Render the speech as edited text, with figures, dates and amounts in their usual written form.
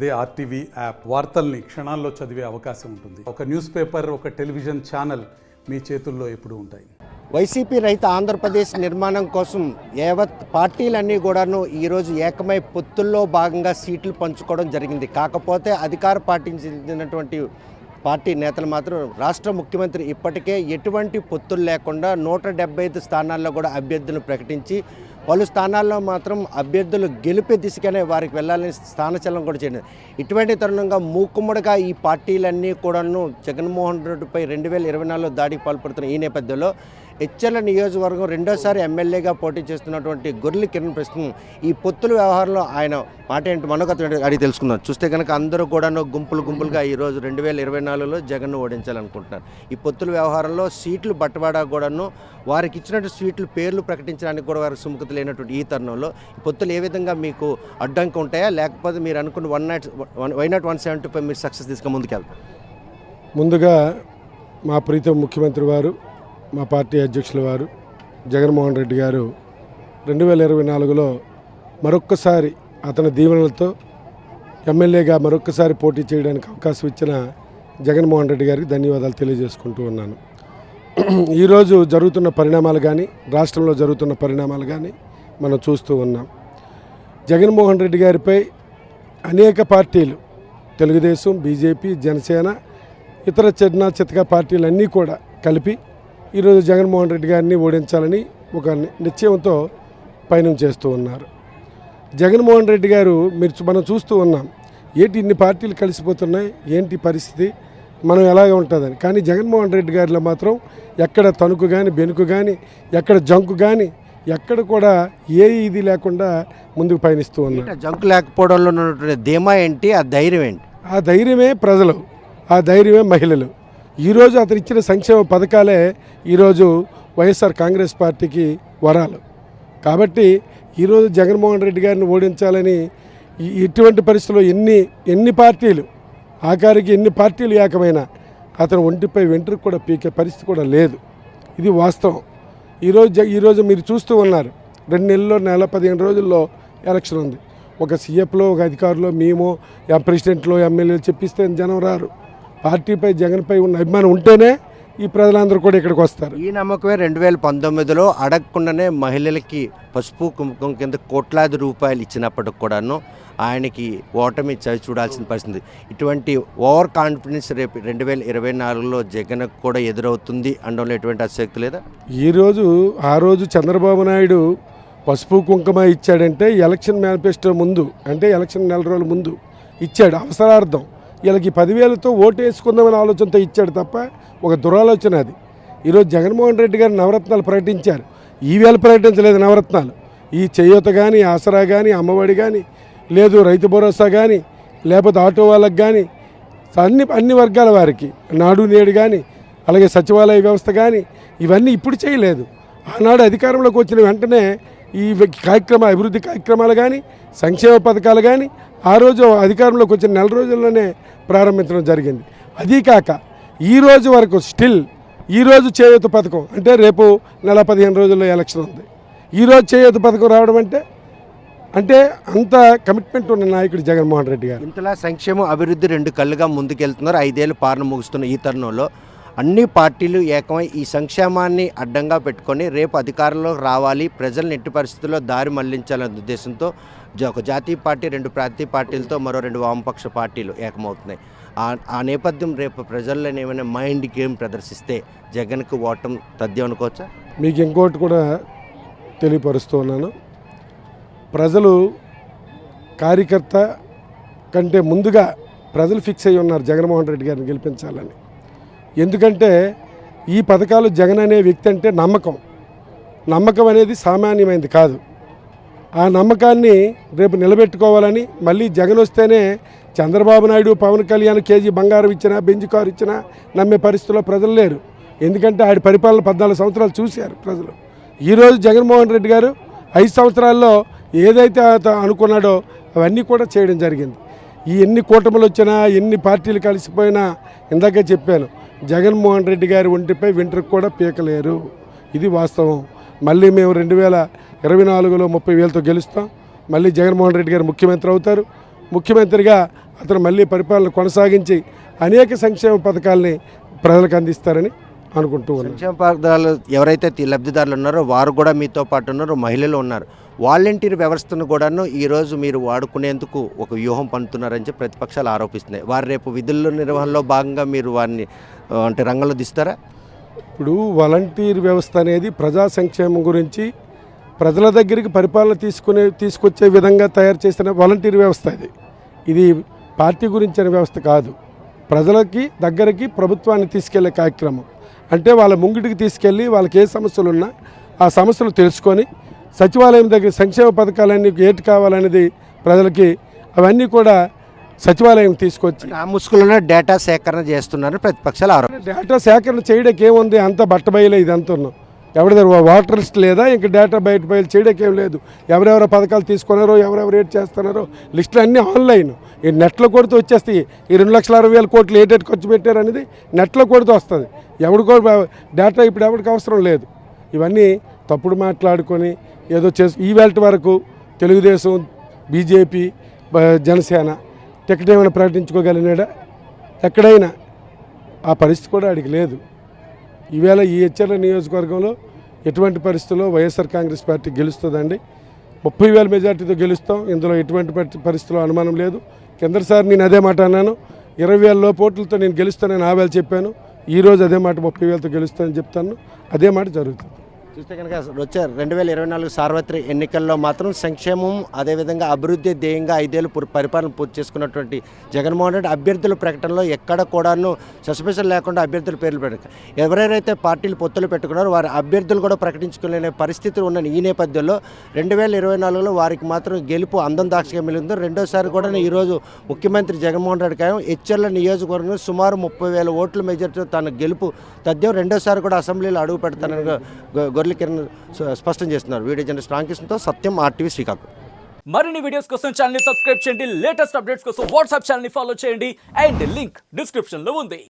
అదే RTV app వార్తల్ని క్షణాల్లో చదివే అవకాశం ఉంటుంది. ఒక న్యూస్ పేపర్, ఒక టెలివిజన్ ఛానల్ మీ చేతుల్లో ఎప్పుడూ ఉంటాయి. వైసీపీ రహిత ఆంధ్రప్రదేశ్ నిర్మాణం కోసం యావత్ పార్టీలన్నీ కూడాను ఈరోజు ఏకమై పొత్తుల్లో భాగంగా సీట్లు పంచుకోవడం జరిగింది. కాకపోతే అధికార పార్టీకి చెందినటువంటి పార్టీ నేతలు మాత్రం రాష్ట్ర ముఖ్యమంత్రి ఇప్పటికే ఎటువంటి పొత్తులు లేకుండా 175 స్థానాల్లో కూడా అభ్యర్థులను ప్రకటించి పలు స్థానాల్లో మాత్రం అభ్యర్థులు గెలిపే దిశగానే వారికి వెళ్ళాలని స్థానచలనం కూడా చేయలేదు. ఇటువంటి తరుణంగా మూకుమ్మడిగా ఈ పార్టీలన్నీ కూడాను జగన్మోహన్ రెడ్డిపై 2024లో దాడికి పాల్పడుతున్న ఈ నేపథ్యంలో హెచ్చెర్ల నియోజకవర్గం రెండోసారి ఎమ్మెల్యేగా పోటీ చేస్తున్నటువంటి గొర్రెల కిరణ్ ప్రస్తుతం ఈ పొత్తుల వ్యవహారంలో ఆయన మాట ఏంటి మనకు అడిగి తెలుసుకుందాం. చూస్తే కనుక అందరూ కూడాను గుంపులుగా ఈరోజు 2024లో జగన్ను ఓడించాలనుకుంటున్నారు. ఈ పొత్తుల వ్యవహారంలో సీట్లు బట్టవాడా కూడాను వారికి ఇచ్చినట్టు సీట్లు పేర్లు ప్రకటించడానికి కూడా వారికి సుముఖత లేనటువంటి ఈ తరుణంలో ఈ పొత్తులు ఏ విధంగా మీకు అడ్డంకి ఉంటాయా, లేకపోతే మీరు అనుకున్న వైనాట్ 175 మీరు సక్సెస్ తీసుకుని ముందుకెళ్తారు? ముందుగా మా ప్రీతం ముఖ్యమంత్రి వారు, మా పార్టీ అధ్యక్షుల వారు జగన్మోహన్ రెడ్డి గారు 2024లో మరొక్కసారి అతని దీవెనలతో ఎమ్మెల్యేగా మరొక్కసారి పోటీ చేయడానికి అవకాశం ఇచ్చిన జగన్మోహన్ రెడ్డి గారికి ధన్యవాదాలు తెలియజేసుకుంటూ ఉన్నాను. ఈరోజు జరుగుతున్న పరిణామాలు కానీ, రాష్ట్రంలో జరుగుతున్న పరిణామాలు కానీ మనం చూస్తూ ఉన్నాం. జగన్మోహన్ రెడ్డి గారిపై అనేక పార్టీలు, తెలుగుదేశం, బీజేపీ, జనసేన, ఇతర చితక పార్టీలన్నీ కూడా కలిపి ఈరోజు జగన్మోహన్ రెడ్డి గారిని ఓడించాలని ఒక నిశ్చయంతో పయనం చేస్తూ ఉన్నారు. జగన్మోహన్ రెడ్డి గారు మనం చూస్తూ ఉన్నాం, ఏంటి ఇన్ని పార్టీలు కలిసిపోతున్నాయి, ఏంటి పరిస్థితి, మనం ఎలాగ ఉంటుందని. కానీ జగన్మోహన్ రెడ్డి గారిలో మాత్రం ఎక్కడ తణుకు కానీ, బెనుకు కానీ, ఎక్కడ జంకు కానీ, ఎక్కడ కూడా ఏ ఇది లేకుండా ముందుకు పయనిస్తూ ఉన్నారు. జంకు లేకపోవడంలో ఉన్నటువంటి ధీమా ఏంటి, ఆ ధైర్యం ఏంటి? ఆ ధైర్యమే ప్రజలు, ఆ ధైర్యమే మహిళలు. ఈరోజు అతను ఇచ్చిన సంక్షేమ పథకాలే ఈరోజు వైఎస్ఆర్ కాంగ్రెస్ పార్టీకి వరాలు. కాబట్టి ఈరోజు జగన్మోహన్ రెడ్డి గారిని ఓడించాలని ఇటువంటి పరిస్థితుల్లో ఎన్ని పార్టీలు, ఆఖరికి ఎన్ని పార్టీలు ఏకమైనా అతను ఒంటిపై వెంట్రుకు కూడా పీకే పరిస్థితి కూడా లేదు. ఇది వాస్తవం. ఈరోజు మీరు చూస్తూ ఉన్నారు, 2 నెలల్లో 15 రోజుల్లో ఎలక్షన్ ఉంది. ఒక సీఎఫ్లో, ఒక అధికారులు, మేము ప్రెసిడెంట్లో, ఎమ్మెల్యేలు చెప్పిస్తే జనం రారు. పార్టీపై, జగన్పై ఉన్న అభిమానం ఉంటేనే ఈ ప్రజలందరూ కూడా ఇక్కడికి వస్తారు. ఈ నమ్మకమే 2019లో అడగకుండానే మహిళలకి పసుపు కుంకుమ కింద కోట్లాది రూపాయలు ఇచ్చినప్పటికి కూడాను ఆయనకి ఓటమి చవి చూడాల్సిన పరిస్థితి. ఇటువంటి ఓవర్ కాన్ఫిడెన్స్ రేపు 2024లో జగన్ కూడా ఎదురవుతుంది అనడంలో ఎటువంటి అతిశక్తి లేదా? ఆ రోజు చంద్రబాబు నాయుడు పసుపు కుంకుమ ఇచ్చాడంటే ఎలక్షన్ మేనిఫెస్టో ముందు, అంటే ఎలక్షన్ నెల రోజుల ముందు ఇచ్చాడు, అవసరార్థం. వీళ్ళకి 10,000తో ఓటు వేసుకుందామని ఆలోచనతో ఇచ్చాడు తప్ప ఒక దురాలోచన అది. ఈరోజు జగన్మోహన్ రెడ్డి గారు నవరత్నాలు ప్రకటించారు. ఈవేళ ప్రకటించలేదు నవరత్నాలు. ఈ చేయూత కానీ, ఆసరా కానీ, అమ్మఒడి కానీ, లేదు రైతు భరోసా కానీ, లేకపోతే ఆటో వాళ్ళకి కానీ, అన్ని వర్గాల వారికి నాడు నేడు కానీ, అలాగే సచివాలయ వ్యవస్థ కానీ, ఇవన్నీ ఇప్పుడు చేయలేదు. ఆనాడు అధికారంలోకి వచ్చిన వెంటనే ఈ అభివృద్ధి కార్యక్రమాలు కానీ, సంక్షేమ పథకాలు కానీ ఆ రోజు అధికారంలోకి వచ్చిన 4 రోజుల్లోనే ప్రారంభించడం జరిగింది. అదీ కాక ఈరోజు వరకు ఈరోజు చేయూత పథకం అంటే రేపు 15 రోజుల్లో ఎలక్షన్ ఉంది. ఈరోజు చేయూత పథకం రావడం అంటే అంత కమిట్మెంట్ ఉన్న నాయకుడు జగన్మోహన్ రెడ్డి గారు. ఇంతలా సంక్షేమం, అభివృద్ధి 2 కళ్ళుగా ముందుకెళ్తున్నారు. 5 ఏళ్ళు పాలన ముగుస్తున్న ఈ తరుణంలో అన్ని పార్టీలు ఏకమై ఈ సంక్షేమాన్ని అడ్డంగా పెట్టుకొని రేపు అధికారంలో రావాలి, ప్రజలను ఎట్టి పరిస్థితుల్లో దారి మళ్లించాలనే ఉద్దేశంతో ఒక జాతీయ పార్టీ, 2 ప్రాంతీయ పార్టీలతో మరో 2 వామపక్ష పార్టీలు ఏకమవుతున్నాయి. ఆ నేపథ్యం రేపు ప్రజల్లో ఏమైనా మైండ్ గేమ్ ప్రదర్శిస్తే జగన్కు ఓటం తథ్యం అనుకోవచ్చా? మీకు ఇంకోటి కూడా తెలియపరుస్తూ ఉన్నాను. ప్రజలు కార్యకర్త కంటే ముందుగా ప్రజలు ఫిక్స్ అయ్యి ఉన్నారు జగన్మోహన్ రెడ్డి గారిని గెలిపించాలని. ఎందుకంటే ఈ పథకాలు జగన్ అనే వ్యక్తి అంటే నమ్మకం అనేది సామాన్యమైనది కాదు. ఆ నమ్మకాన్ని రేపు నిలబెట్టుకోవాలని, మళ్ళీ జగన్ వస్తేనే చంద్రబాబు నాయుడు, పవన్ కళ్యాణ్ కేజీ బంగారం ఇచ్చినా, బెంజ్ కారు ఇచ్చినా నమ్మే పరిస్థితుల్లో ప్రజలు లేరు. ఎందుకంటే ఆడి పరిపాలన 14 సంవత్సరాలు చూశారు ప్రజలు. ఈరోజు జగన్మోహన్ రెడ్డి గారు 5 సంవత్సరాల్లో ఏదైతే అనుకున్నాడో అవన్నీ కూడా చేయడం జరిగింది. ఎన్ని కూటములు వచ్చినా, ఎన్ని పార్టీలు కలిసిపోయినా, ఇందాకే చెప్పాను, జగన్మోహన్ రెడ్డి గారి ఒంటిపై వెంట్రుకు కూడా పీకలేరు. ఇది వాస్తవం. మళ్ళీ మేము 2024లో 30,000తో గెలుస్తాం. మళ్ళీ జగన్మోహన్ రెడ్డి గారు ముఖ్యమంత్రి అవుతారు. ముఖ్యమంత్రిగా అతను మళ్ళీ పరిపాలన కొనసాగించి అనేక సంక్షేమ పథకాలని ప్రజలకు అందిస్తారని అనుకుంటూ ఉన్నాను. సంక్షేమ పథకాలు ఎవరైతే లబ్ధిదారులు ఉన్నారో వారు కూడా మీతో పాటు ఉన్నారు, మహిళలు ఉన్నారు. వాలంటీర్ వ్యవస్థను కూడాను ఈరోజు మీరు వాడుకునేందుకు ఒక వ్యూహం పన్నుతున్నారని చెప్పి ప్రతిపక్షాలు ఆరోపిస్తున్నాయి. వారు రేపు విధుల నిర్వహణలో భాగంగా మీరు వారిని అంటే రంగంలో దిస్తారా? ఇప్పుడు వాలంటీర్ వ్యవస్థ అనేది ప్రజా సంక్షేమం గురించి ప్రజల దగ్గరికి పరిపాలన తీసుకొచ్చే విధంగా తయారు చేసిన వాలంటీర్ వ్యవస్థ ఇది పార్టీ గురించిన వ్యవస్థ కాదు. ప్రజలకి దగ్గరికి ప్రభుత్వాన్ని తీసుకెళ్లే కార్యక్రమం. అంటే వాళ్ళ ముంగిటికి తీసుకెళ్ళి వాళ్ళకి ఏ సమస్యలు ఉన్నా ఆ సమస్యలు తెలుసుకొని సచివాలయం దగ్గర సంక్షేమ పథకాలన్నీ ఏటి కావాలనేది ప్రజలకి అవన్నీ కూడా సచివాలయం తీసుకొచ్చి ఆ ముసుగులోనే డేటా సేకరణ చేస్తున్నారని ప్రతిపక్షాలు ఆరోపణ. డేటా సేకరణ చేయడానికి ఏముంది, అంత బట్టబయలే ఇదంతా ఉన్నాం. ఎవరి దగ్గర వాటర్ లిస్ట్ లేదా, ఇంక డేటా బయలు చేయడానికి ఏం లేదు. ఎవరెవరో పథకాలు తీసుకున్నారో ఎవరెవరు ఏటి చేస్తున్నారో లిస్టులు అన్నీ ఆన్లైన్. ఈ నెట్లో కొడితే వచ్చేస్తాయి. ఈ 2,60,000 కోట్లు ఏటేటి ఖర్చు పెట్టారు అనేది నెట్లో కొడితే వస్తుంది. ఎవరికో డేటా ఇప్పుడు ఎవరికి అవసరం లేదు. ఇవన్నీ తప్పుడు మాట్లాడుకొని ఏదో ఈవేళ వరకు తెలుగుదేశం, బీజేపీ, జనసేన టికెట్ ఏమైనా ప్రకటించుకోగలిగినాడా? ఎక్కడైనా ఆ పరిస్థితి కూడా అడిగి లేదు. ఈవేళ ఈ హెచ్చర్ల నియోజకవర్గంలో ఎటువంటి పరిస్థితుల్లో వైఎస్ఆర్ కాంగ్రెస్ పార్టీ గెలుస్తుందండి. 30,000 మెజార్టీతో గెలుస్తాం. ఇందులో ఎటువంటి పరిస్థితుల్లో అనుమానం లేదు. కిందసారి నేను అదే మాట అన్నాను, 20,000 ఓట్లతో నేను గెలుస్తానని ఆ వేళ చెప్పాను. ఈరోజు అదే మాట 30,000తో గెలుస్తానని చెప్తాను. అదే మాట జరుగుతుంది. చూస్తే కనుక వచ్చే 2024 సార్వత్రిక ఎన్నికల్లో మాత్రం సంక్షేమం అదేవిధంగా అభివృద్ధి ధ్యేయంగా 5 ఏళ్ళు పరిపాలన పూర్తి చేసుకున్నటువంటి జగన్మోహన్ రెడ్డి అభ్యర్థుల ప్రకటనలో ఎక్కడ కూడాను సస్పెన్షన్ లేకుండా అభ్యర్థుల పేర్లు పెట్టారు. ఎవరైతే పార్టీలు పొత్తులు పెట్టుకున్నారో వారి అభ్యర్థులు కూడా ప్రకటించుకునే పరిస్థితి ఉన్న ఈ నేపథ్యంలో 2024లో వారికి మాత్రం గెలుపు అందం దాక్షగా మిగిలింది. రెండోసారి కూడా ఈరోజు ముఖ్యమంత్రి జగన్మోహన్ రెడ్డి ఖాయం. హెచ్చర్ల నియోజకవర్గంలో సుమారు 30,000 ఓట్ల మెజార్టీతో తన గెలుపు తథ్యం. రెండోసారి కూడా అసెంబ్లీలో అడుగు పెడతానని గొర్రెల కిరణ్ స్పష్టం చేస్తున్నారు. వీడియో జర్నలిస్ట్ రాంకృష్ణతో సత్యం, RTV శ్రీకాకుళం. మరిన్ని వీడియోస్ కోసం ఛానల్ ని సబ్స్క్రైబ్ చేయండి. లేటెస్ట్ అప్డేట్స్ కోసం వాట్సాప్ ఛానల్ ని ఫాలో చేయండి. అండ్ లింక్ డిస్క్రిప్షన్ లో ఉంది.